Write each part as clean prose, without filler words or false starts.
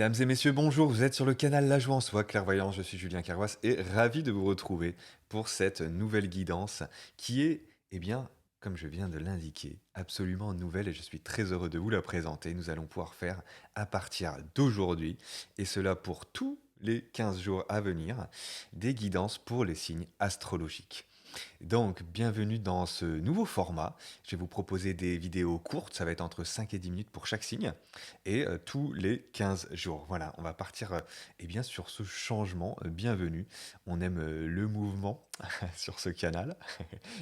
Mesdames et messieurs, bonjour, vous êtes sur le canal La Joie en Soi, Clairvoyance, je suis Julien Carroisse et ravi de vous retrouver pour cette nouvelle guidance qui est, eh bien, comme je viens de l'indiquer, absolument nouvelle et je suis très heureux de vous la présenter. Nous allons pouvoir faire à partir d'aujourd'hui, et cela pour tous les 15 jours à venir, des guidances pour les signes astrologiques. Donc, bienvenue dans ce nouveau format. Je vais vous proposer des vidéos courtes, ça va être entre 5 et 10 minutes pour chaque signe, et tous les 15 jours. Voilà, on va partir eh bien, sur ce changement. Bienvenue. On aime le mouvement sur ce canal.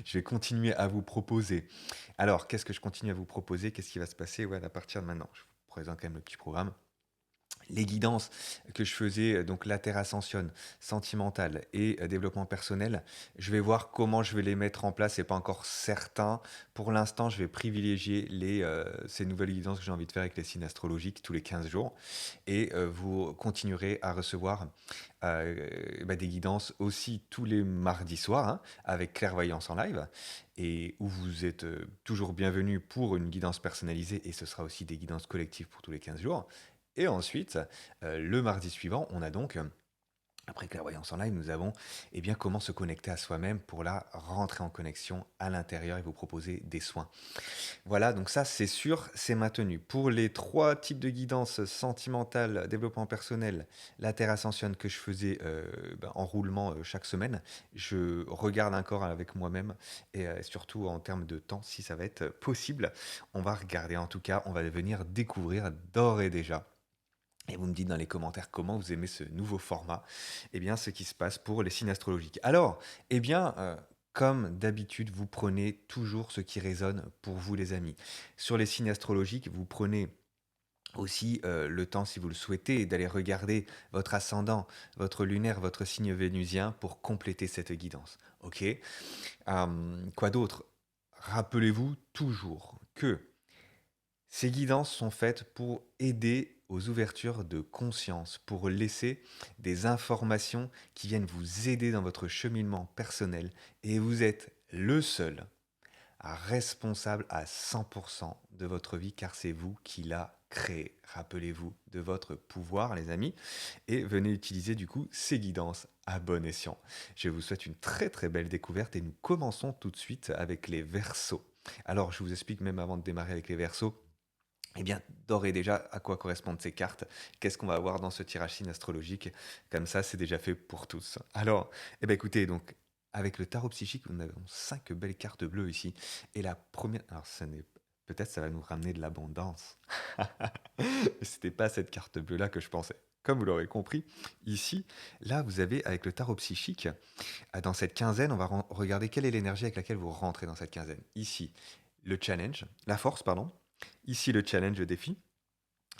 Je vais continuer à vous proposer. Alors, qu'est-ce que je continue à vous proposer? Qu'est-ce qui va se passer à partir de maintenant? Je vous présente quand même le petit programme. Les guidances que je faisais, donc la Terre Ascension, sentimentale et développement personnel, je vais voir comment je vais les mettre en place. C'est pas encore certain. Pour l'instant, je vais privilégier ces nouvelles guidances que j'ai envie de faire avec les signes astrologiques tous les 15 jours. Et vous continuerez à recevoir des guidances aussi tous les mardis soirs, hein, avec Clairvoyance en live, et où vous êtes toujours bienvenus pour une guidance personnalisée, et ce sera aussi des guidances collectives pour tous les 15 jours. Et ensuite, le mardi suivant, on a donc, après Clairvoyance en live, nous avons comment se connecter à soi-même pour la rentrer en connexion à l'intérieur et vous proposer des soins. Voilà, donc ça c'est sûr, c'est maintenu. Pour les trois types de guidance sentimentale, développement personnel, la Terre Ascension que je faisais en roulement chaque semaine, je regarde encore avec moi-même et surtout en termes de temps, si ça va être possible. On va regarder, en tout cas, on va venir découvrir d'ores et déjà. Et vous me dites dans les commentaires comment vous aimez ce nouveau format, ce qui se passe pour les signes astrologiques. Alors, comme d'habitude, vous prenez toujours ce qui résonne pour vous, les amis. Sur les signes astrologiques, vous prenez aussi le temps, si vous le souhaitez, d'aller regarder votre ascendant, votre lunaire, votre signe vénusien pour compléter cette guidance. Ok. Quoi d'autre? Rappelez-vous toujours que ces guidances sont faites pour aider aux ouvertures de conscience, pour laisser des informations qui viennent vous aider dans votre cheminement personnel, et vous êtes le seul responsable à 100% de votre vie, car c'est vous qui l'a créé. Rappelez-vous de votre pouvoir, les amis, et venez utiliser du coup ces guidances à bon escient. Je vous souhaite une très très belle découverte et nous commençons tout de suite avec les Verseaux. Alors, je vous explique même avant de démarrer avec les Verseaux, d'ores et déjà, à quoi correspondent ces cartes? Qu'est-ce qu'on va avoir dans ce tirage signe astrologique? Comme ça, c'est déjà fait pour tous. Alors, écoutez, donc, avec le tarot psychique, nous avons 5 belles cartes bleues ici. Et la première, alors peut-être ça va nous ramener de l'abondance. C'était pas cette carte bleue-là que je pensais. Comme vous l'aurez compris, ici, là, vous avez, avec le tarot psychique, dans cette quinzaine, on va regarder quelle est l'énergie avec laquelle vous rentrez dans cette quinzaine. Ici, le challenge, la force, pardon. Ici, le challenge, le défi,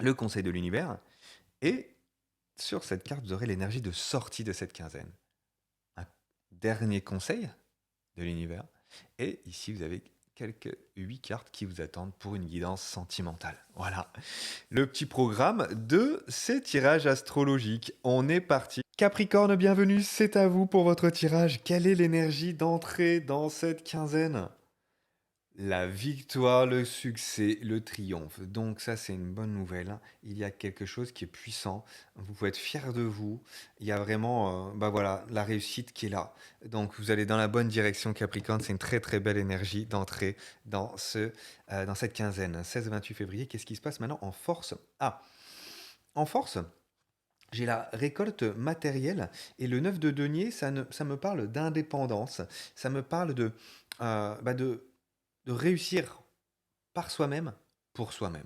le conseil de l'univers. Et sur cette carte, vous aurez l'énergie de sortie de cette quinzaine. Un dernier conseil de l'univers. Et ici, vous avez quelques 8 cartes qui vous attendent pour une guidance sentimentale. Voilà, le petit programme de ces tirages astrologiques. On est parti. Capricorne, bienvenue, c'est à vous pour votre tirage. Quelle est l'énergie d'entrée dans cette quinzaine? La victoire, le succès, le triomphe. Donc ça, c'est une bonne nouvelle, hein. Il y a quelque chose qui est puissant. Vous pouvez être fier de vous. Il y a vraiment, la réussite qui est là. Donc vous allez dans la bonne direction, Capricorne. C'est une très très belle énergie d'entrer dans cette quinzaine. 16-28 février. Qu'est-ce qui se passe maintenant en force? Ah, en force. J'ai la récolte matérielle et le 9 de denier, ça me parle d'indépendance. Ça me parle de réussir par soi-même, pour soi-même.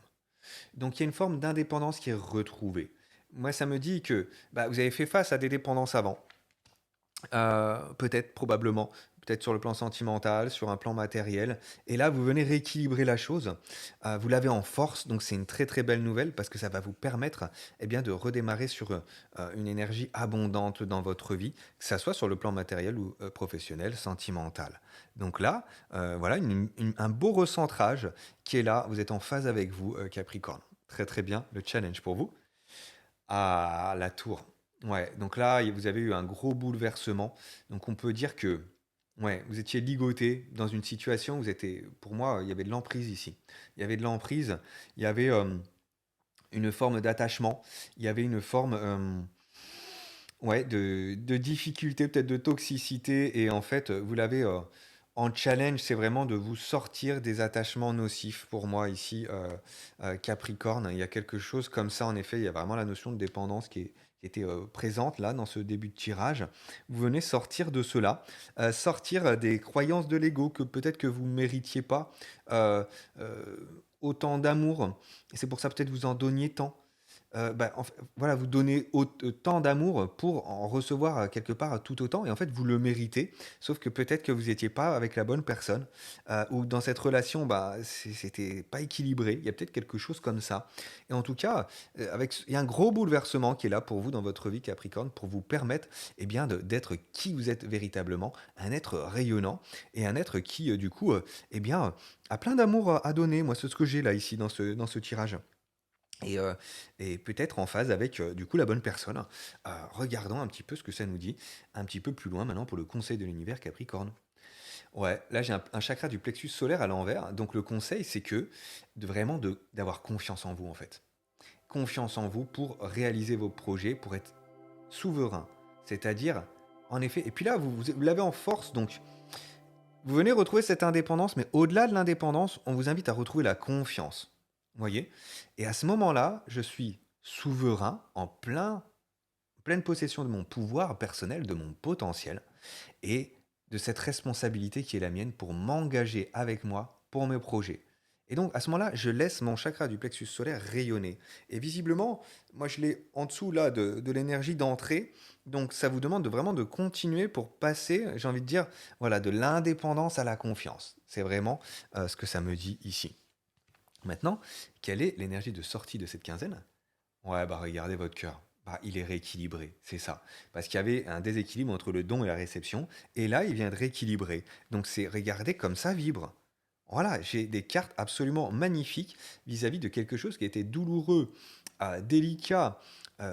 Donc il y a une forme d'indépendance qui est retrouvée. Moi, ça me dit que vous avez fait face à des dépendances avant. Peut-être, probablement, peut-être sur le plan sentimental, sur un plan matériel. Et là, vous venez rééquilibrer la chose. Vous l'avez en force, donc c'est une très très belle nouvelle parce que ça va vous permettre de redémarrer sur une énergie abondante dans votre vie, que ça soit sur le plan matériel ou professionnel, sentimental. Donc là, voilà un beau recentrage qui est là. Vous êtes en phase avec vous, Capricorne. Très très bien, le challenge pour vous. Ah, la tour. Ouais, donc là, vous avez eu un gros bouleversement. Donc on peut dire que ouais, vous étiez ligoté dans une situation, pour moi, il y avait de l'emprise ici. Il y avait de l'emprise, il y avait une forme d'attachement, il y avait une forme, ouais, de difficulté, peut-être de toxicité et en fait, vous l'avez, en challenge, c'est vraiment de vous sortir des attachements nocifs pour moi ici, Capricorne. Il y a quelque chose comme ça, en effet, il y a vraiment la notion de dépendance qui était, présente là, dans ce début de tirage. Vous venez sortir de cela, sortir des croyances de l'ego que peut-être que vous ne méritiez pas, autant d'amour et c'est pour ça peut-être vous en donniez tant. Bah, en fait, voilà, vous donnez tant d'amour pour en recevoir, quelque part, tout autant et en fait, vous le méritez. Sauf que peut-être que vous étiez pas avec la bonne personne, ou dans cette relation, bah, c'était pas équilibré. Il y a peut-être quelque chose comme ça et en tout cas, il y a un gros bouleversement qui est là pour vous dans votre vie Capricorne, pour vous permettre, eh bien, d'être qui vous êtes véritablement, un être rayonnant et un être qui, du coup, eh bien, a plein d'amour à donner. Moi, c'est ce que j'ai là, ici, dans ce tirage. Et, peut-être en phase avec du coup la bonne personne. Regardons un petit peu ce que ça nous dit, un petit peu plus loin maintenant pour le conseil de l'univers Capricorne. Ouais, là j'ai un chakra du plexus solaire à l'envers, donc le conseil c'est que vraiment d'avoir confiance en vous en fait. Confiance en vous pour réaliser vos projets, pour être souverain. C'est-à-dire, en effet, et puis là vous l'avez en force, donc vous venez retrouver cette indépendance, mais au-delà de l'indépendance, on vous invite à retrouver la confiance. Vous voyez? Et à ce moment-là, je suis souverain, pleine possession de mon pouvoir personnel, de mon potentiel, et de cette responsabilité qui est la mienne pour m'engager avec moi pour mes projets. Et donc à ce moment-là, je laisse mon chakra du plexus solaire rayonner. Et visiblement, moi je l'ai en dessous là de l'énergie d'entrée. Donc ça vous demande vraiment de continuer pour passer, j'ai envie de dire, voilà, de l'indépendance à la confiance. C'est vraiment ce que ça me dit ici. Maintenant, quelle est l'énergie de sortie de cette quinzaine? Ouais, bah regardez votre cœur. Bah, il est rééquilibré, c'est ça. Parce qu'il y avait un déséquilibre entre le don et la réception, et là, il vient de rééquilibrer. Donc c'est, regardez comme ça vibre. Voilà, j'ai des cartes absolument magnifiques vis-à-vis de quelque chose qui était douloureux, délicat,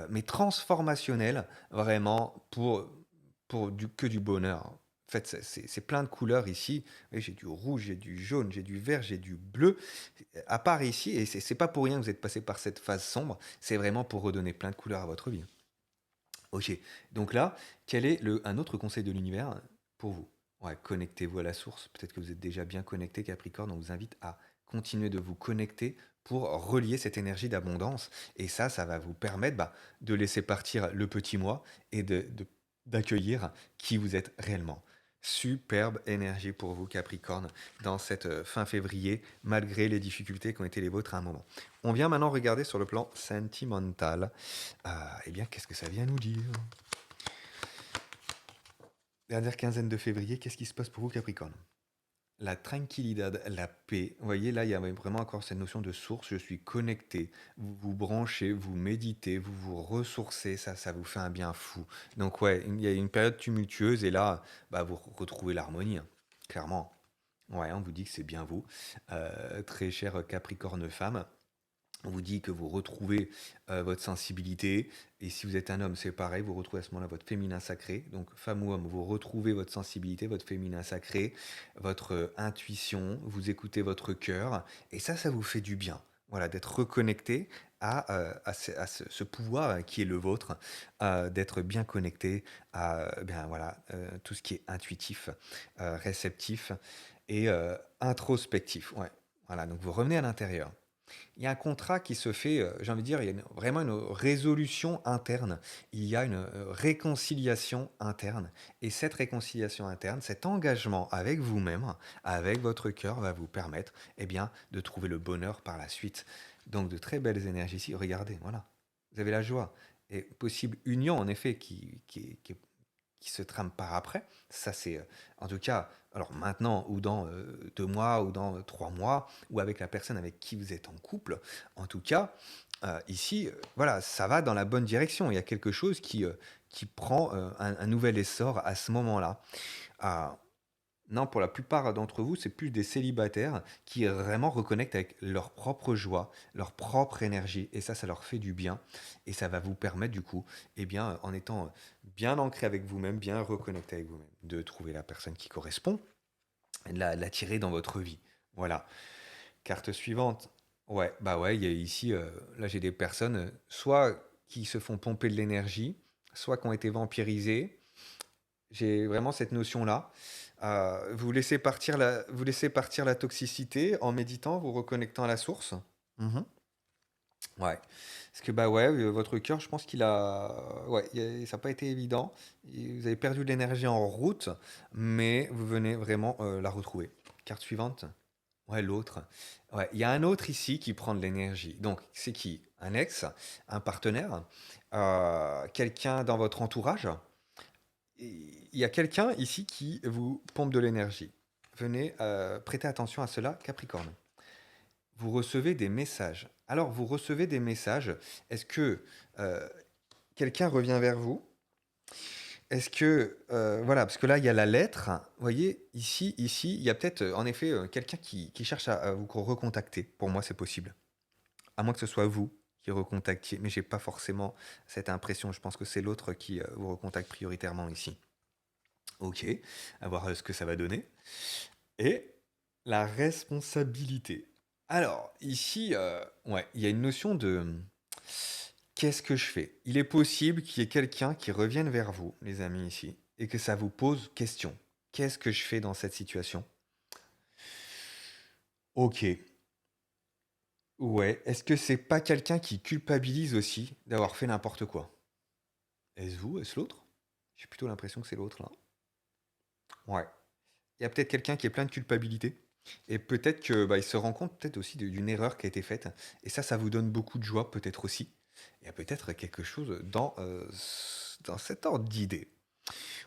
mais transformationnel, vraiment, que du bonheur. En fait, c'est plein de couleurs ici. Oui, j'ai du rouge, j'ai du jaune, j'ai du vert, j'ai du bleu. À part ici, et c'est pas pour rien que vous êtes passé par cette phase sombre, c'est vraiment pour redonner plein de couleurs à votre vie. Ok, donc là, quel est un autre conseil de l'univers pour vous? Ouais, connectez-vous à la source. Peut-être que vous êtes déjà bien connecté, Capricorne. On vous invite à continuer de vous connecter pour relier cette énergie d'abondance. Et ça va vous permettre de laisser partir le petit moi et d'accueillir qui vous êtes réellement. Superbe énergie pour vous, Capricorne, dans cette fin février, malgré les difficultés qui ont été les vôtres à un moment. On vient maintenant regarder sur le plan sentimental. Eh bien, qu'est-ce que ça vient nous dire? Dernière quinzaine de février, qu'est-ce qui se passe pour vous, Capricorne? La tranquillidad, la paix. Vous voyez, là, il y a vraiment encore cette notion de source. Je suis connecté. Vous vous branchez, vous méditez, vous vous ressourcez. Ça vous fait un bien fou. Donc, ouais, il y a une période tumultueuse et là, vous retrouvez l'harmonie, hein, clairement. Ouais, on vous dit que c'est bien vous, très cher Capricorne femme. On vous dit que vous retrouvez votre sensibilité. Et si vous êtes un homme, c'est pareil, vous retrouvez à ce moment-là votre féminin sacré. Donc, femme ou homme, vous retrouvez votre sensibilité, votre féminin sacré, votre intuition, vous écoutez votre cœur. Et ça vous fait du bien. Voilà, d'être reconnecté à ce pouvoir qui est le vôtre, d'être bien connecté à bien, voilà, tout ce qui est intuitif, réceptif et introspectif. Ouais. Voilà, donc vous revenez à l'intérieur. Il y a un contrat qui se fait, j'ai envie de dire, il y a vraiment une résolution interne, il y a une réconciliation interne. Et cette réconciliation interne, cet engagement avec vous-même, avec votre cœur, va vous permettre eh bien, de trouver le bonheur par la suite. Donc de très belles énergies ici. Regardez, voilà. Vous avez la joie. Et possible union, en effet, qui se trame par après. Ça, c'est en tout cas, alors maintenant, ou dans 2 mois, ou dans 3 mois, ou avec la personne avec qui vous êtes en couple. En tout cas, ici, voilà, ça va dans la bonne direction. Il y a quelque chose qui prend un nouvel essor à ce moment-là. Ah, non, pour la plupart d'entre vous, c'est plus des célibataires qui vraiment reconnectent avec leur propre joie, leur propre énergie. Et ça leur fait du bien. Et ça va vous permettre, du coup, eh bien, en étant bien ancré avec vous-même, bien reconnecté avec vous-même, de trouver la personne qui correspond et de l'attirer dans votre vie. Voilà. Carte suivante. Ouais, bah ouais, il y a ici, là j'ai des personnes, soit qui se font pomper de l'énergie, soit qui ont été vampirisées. J'ai vraiment cette notion-là. Vous laissez partir la toxicité en méditant, vous reconnectant à la source. Mhm. Ouais. Parce que bah ouais, votre cœur, je pense qu'il a, ouais, ça n'a pas été évident. Vous avez perdu de l'énergie en route, mais vous venez vraiment la retrouver. Carte suivante. Ouais, l'autre. Ouais, il y a un autre ici qui prend de l'énergie. Donc, c'est qui? Un ex, un partenaire, quelqu'un dans votre entourage. Il y a quelqu'un ici qui vous pompe de l'énergie. Venez prêter attention à cela, Capricorne. Vous recevez des messages. Alors, vous recevez des messages. Est-ce que euh, quelqu'un revient vers vous? Est-ce que, voilà, parce que là, il y a la lettre. Vous voyez, ici, il y a peut-être, en effet, quelqu'un qui cherche à vous recontacter. Pour moi, c'est possible. À moins que ce soit vous qui recontactiez. Mais j'ai pas forcément cette impression. Je pense que c'est l'autre qui vous recontacte prioritairement ici. Ok, à voir ce que ça va donner. Et la responsabilité. Alors, ici, ouais, il y a une notion de qu'est-ce que je fais? Il est possible qu'il y ait quelqu'un qui revienne vers vous, les amis, ici, et que ça vous pose question. Qu'est-ce que je fais dans cette situation? Ok, ouais. Est-ce que c'est pas quelqu'un qui culpabilise aussi d'avoir fait n'importe quoi? Est-ce vous? Est-ce l'autre? J'ai plutôt l'impression que c'est l'autre, là. Ouais. Il y a peut-être quelqu'un qui est plein de culpabilité. Et peut-être que bah, il se rend compte peut-être aussi d'une erreur qui a été faite. Et ça vous donne beaucoup de joie peut-être aussi. Il y a peut-être quelque chose dans cet ordre d'idée.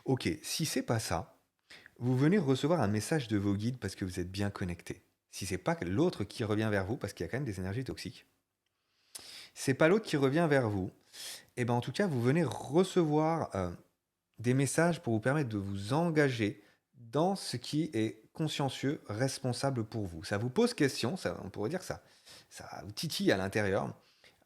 Ok, si c'est pas ça, vous venez recevoir un message de vos guides parce que vous êtes bien connecté. Si c'est pas l'autre qui revient vers vous, parce qu'il y a quand même des énergies toxiques, c'est pas l'autre qui revient vers vous, et ben en tout cas, vous venez recevoir des messages pour vous permettre de vous engager dans ce qui est consciencieux, responsable pour vous. Ça vous pose question, ça, on pourrait dire ça vous titille à l'intérieur,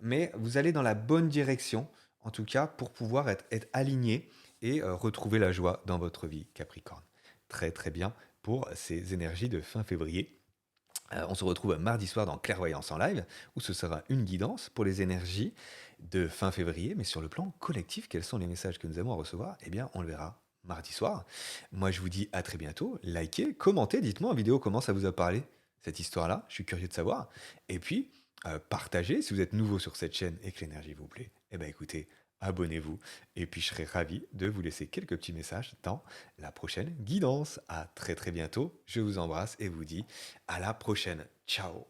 mais vous allez dans la bonne direction, en tout cas pour pouvoir être aligné et retrouver la joie dans votre vie, Capricorne. Très très bien pour ces énergies de fin février. On se retrouve mardi soir dans Clairvoyance en live, où ce sera une guidance pour les énergies de fin février, mais sur le plan collectif, quels sont les messages que nous avons à recevoir? Eh bien, on le verra mardi soir. Moi, je vous dis à très bientôt. Likez, commentez, dites-moi en vidéo comment ça vous a parlé, cette histoire-là. Je suis curieux de savoir. Et puis, partagez si vous êtes nouveau sur cette chaîne et que l'énergie vous plaît. Eh bien, écoutez, abonnez-vous. Et puis, je serai ravi de vous laisser quelques petits messages dans la prochaine guidance. À très très bientôt. Je vous embrasse et vous dis à la prochaine. Ciao.